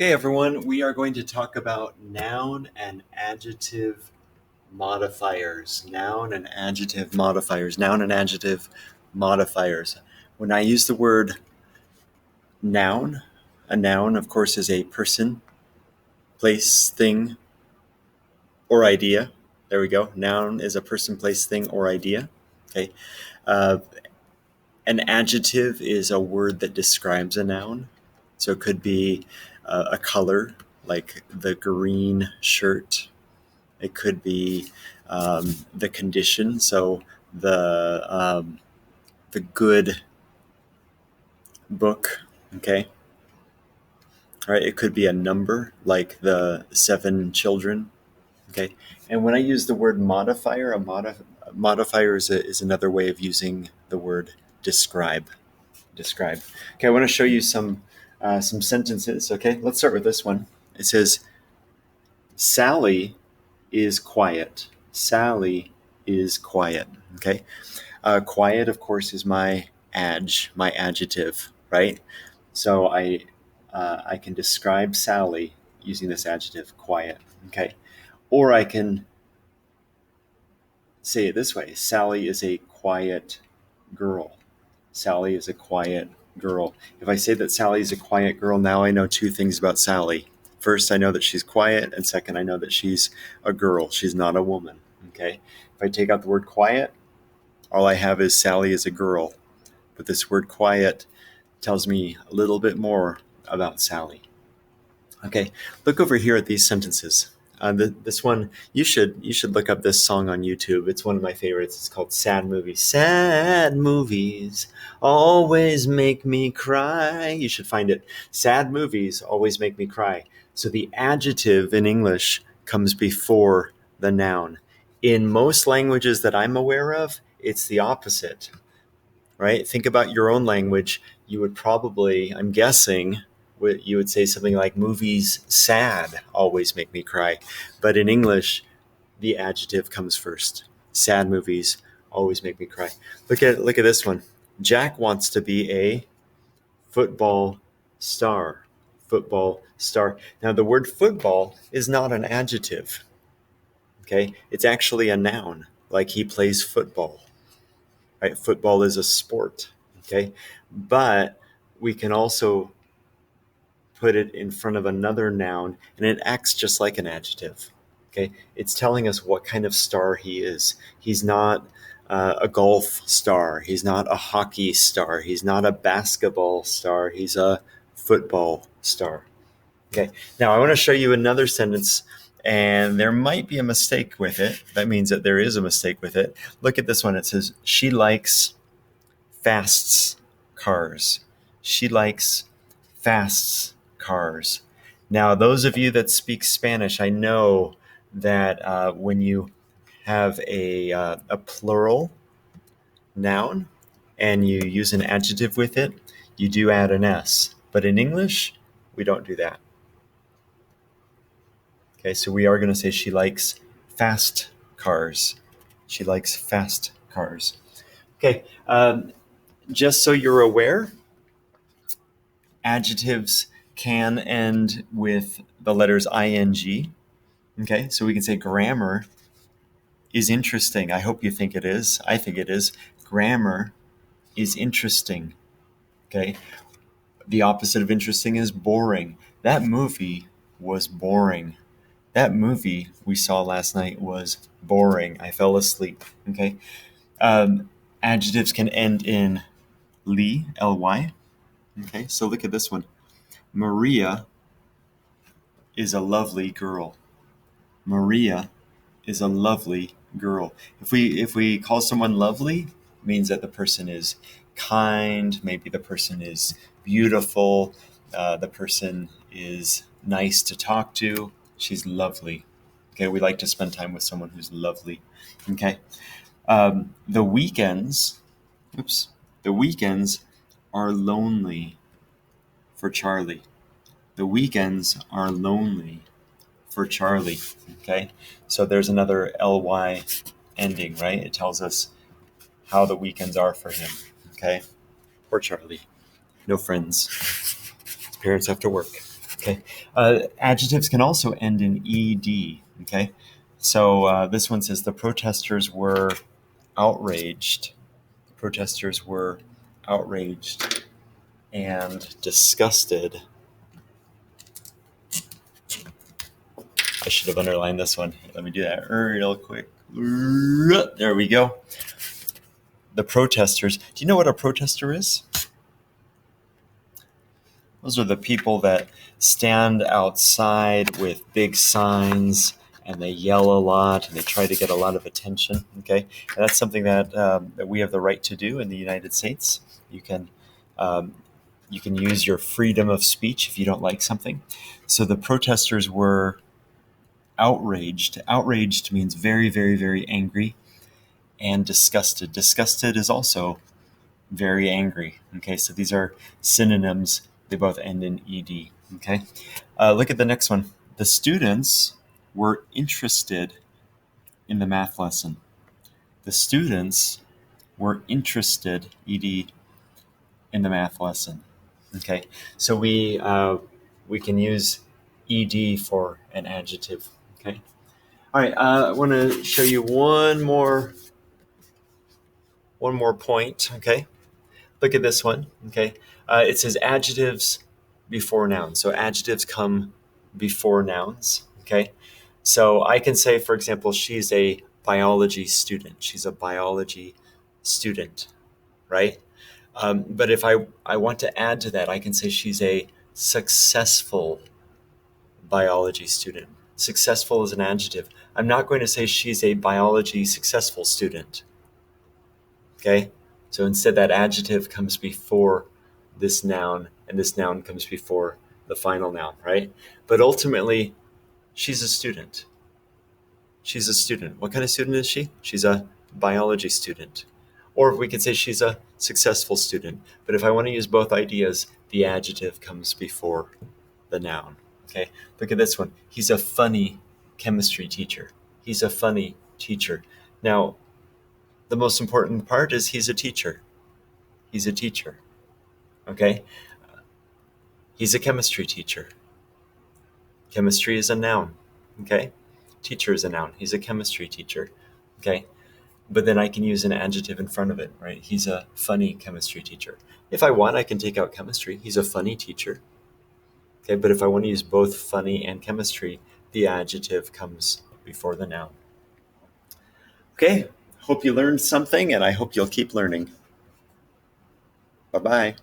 Okay, everyone, we are going to talk about noun and adjective modifiers. Noun and adjective modifiers. Noun and adjective modifiers. When I use the word noun, a noun, of course, is a person, place, thing, or idea. There we go. Noun is a person, place, thing, or idea. Okay. Uh, an adjective is a word that describes a noun. So it could be a color, like the green shirt. It could be the condition, so the good book. Okay, all right. It could be a number, like the 7 children. Okay, and when I use the word modifier, modifier is another way of using the word describe. Describe. Okay, I want to show you some sentences. Okay, let's start with this one. It says, "Sally is quiet. Sally is quiet." Okay. Quiet, of course, is my adjective, right? So I can describe Sally using this adjective, quiet. Okay. Or I can say it this way: Sally is a quiet girl. Sally is a quiet girl. If I say that Sally is a quiet girl, now I know 2 things about Sally. First, I know that she's quiet, and second, I know that she's a girl. She's not a woman. Okay. If I take out the word quiet, all I have is Sally is a girl. But this word quiet tells me a little bit more about Sally. Okay, look over here at these sentences. This one, you should look up this song on YouTube. It's one of my favorites. It's called "Sad Movies." Sad movies always make me cry. You should find it. Sad movies always make me cry. So the adjective in English comes before the noun. In most languages that I'm aware of, it's the opposite, right? Think about your own language. You would probably, I'm guessing, you would say something like, "Movies sad always make me cry." But in English, the adjective comes first. Sad movies always make me cry. Look at this one. Jack wants to be a football star. Football star. Now, the word football is not an adjective. Okay, it's actually a noun. Like, he plays football. Right? Football is a sport. Okay, but we can also put it in front of another noun, and it acts just like an adjective. Okay, it's telling us what kind of star he is. He's not a golf star. He's not a hockey star. He's not a basketball star. He's a football star. Okay, now I want to show you another sentence, and there might be a mistake with it. That means that there is a mistake with it. Look at this one. It says, "She likes fast cars." She likes fast cars. Now, those of you that speak Spanish, I know that when you have a plural noun and you use an adjective with it, you do add an S. But in English, we don't do that. Okay, so we are going to say she likes fast cars. She likes fast cars. Okay, just so you're aware, adjectives can end with the letters ing. Okay, so we can say grammar is interesting. I hope you think it is. I think it is. Grammar is interesting. Okay, the opposite of interesting is boring. That movie was boring. That movie we saw last night was boring. I fell asleep. Okay, adjectives can end in ly, ly. Okay, so look at this one. Maria is a lovely girl. Maria is a lovely girl. If we call someone lovely, it means that the person is kind, maybe the person is beautiful, the person is nice to talk to. She's lovely. Okay, we like to spend time with someone who's lovely. Okay, the weekends are lonely for Charlie. The weekends are lonely for Charlie. Okay, so there's another ly ending, right? It tells us how the weekends are for him. Okay, poor Charlie, no friends. His parents have to work. Okay. Adjectives can also end in ed. Okay. So this one says the protesters were outraged. The protesters were outraged and disgusted. I should have underlined this one. Let me do that real quick. There we go. The protesters. Do you know what a protester is? Those are the people that stand outside with big signs and they yell a lot and they try to get a lot of attention. Okay, and that's something that we have the right to do in the United States. Um, you can use your freedom of speech if you don't like something. So the protesters were outraged. Outraged means very, very, very angry, and disgusted. Disgusted is also very angry. Okay, so these are synonyms. They both end in ed. Okay, look at the next one. The students were interested in the math lesson. The students were interested, ed, in the math lesson. Okay, so we can use ed for an adjective. Okay. All right. I want to show you one more point. Okay. Look at this one. Okay. It says adjectives before nouns. So adjectives come before nouns. Okay. So I can say, for example, she's a biology student. She's a biology student, right? But if I want to add to that, I can say she's a successful biology student. Successful is an adjective. I'm not going to say she's a biology successful student. Okay? So instead, that adjective comes before this noun, and this noun comes before the final noun, right? But ultimately, she's a student. She's a student. What kind of student is she? She's a biology student. Or we could say she's a successful student. But if I want to use both ideas, the adjective comes before the noun. Okay, look at this one. He's a funny chemistry teacher. He's a funny teacher. Now, the most important part is he's a teacher. He's a teacher. Okay? He's a chemistry teacher. Chemistry is a noun. Okay? Teacher is a noun. He's a chemistry teacher. Okay? But then I can use an adjective in front of it, right? He's a funny chemistry teacher. If I want, I can take out chemistry. He's a funny teacher. Okay, but if I want to use both funny and chemistry, the adjective comes before the noun. Okay, hope you learned something, and I hope you'll keep learning. Bye-bye.